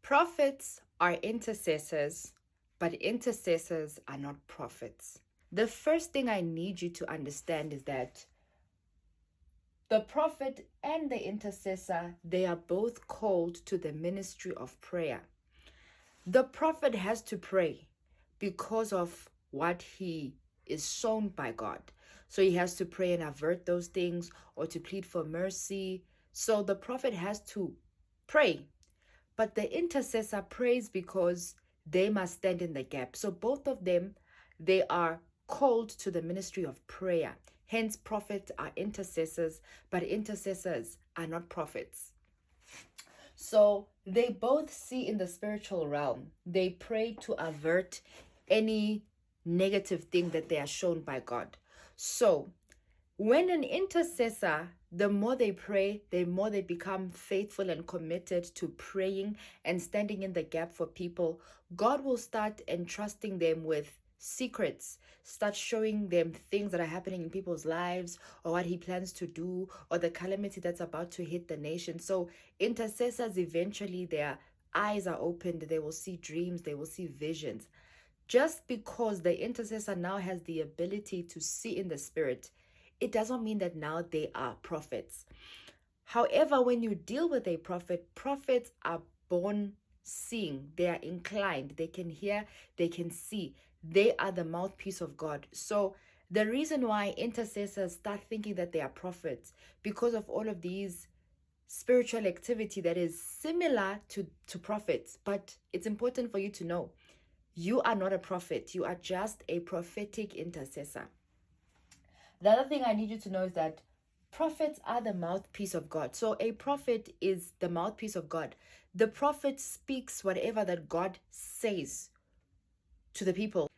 Prophets are intercessors, but intercessors are not prophets. The first thing I need you to understand is that the prophet and the intercessor, they are both called to the ministry of prayer. The prophet has to pray because of what he is shown by God. So he has to pray and avert those things or to plead for mercy. So the prophet has to pray. But the intercessor prays because they must stand in the gap. So both of them, they are called to the ministry of prayer. Hence, prophets are intercessors, but intercessors are not prophets. So they both see in the spiritual realm. They pray to avert any negative thing that they are shown by God. So when an intercessor, the more they pray, the more they become faithful and committed to praying and standing in the gap for people, God will start entrusting them with secrets, start showing them things that are happening in people's lives or what he plans to do or the calamity that's about to hit the nation. So intercessors, eventually their eyes are opened, they will see dreams, they will see visions. Just because the intercessor now has the ability to see in the spirit, it doesn't mean that now they are prophets. However, when you deal with a prophet, prophets are born seeing. They are inclined. They can hear. They can see. They are the mouthpiece of God. So the reason why intercessors start thinking that they are prophets, because of all of these spiritual activity that is similar to prophets. But it's important for you to know, you are not a prophet. You are just a prophetic intercessor. The other thing I need you to know is that prophets are the mouthpiece of God. So a prophet is the mouthpiece of God. The prophet speaks whatever that God says to the people.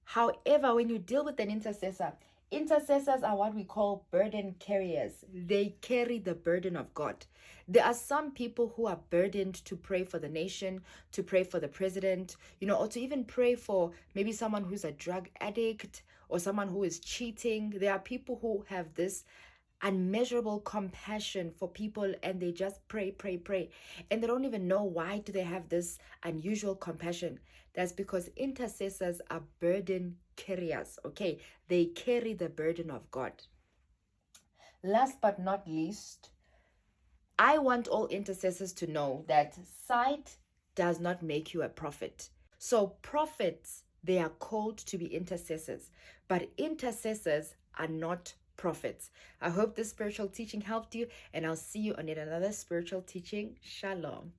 However, when you deal with an intercessor, intercessors are what we call burden carriers. They carry the burden of God. There are some people who are burdened to pray for the nation, to pray for the president, or to even pray for maybe someone who's a drug addict or someone who is cheating. There are people who have this unmeasurable compassion for people and they just pray and they don't even know why do they have this unusual compassion. That's because intercessors are burden carriers. Okay, they carry the burden of God. Last but not least, I want all intercessors to know that sight does not make you a prophet. So prophets, they are called to be intercessors, but intercessors are not prophets. I hope this spiritual teaching helped you, and I'll see you on another spiritual teaching. Shalom.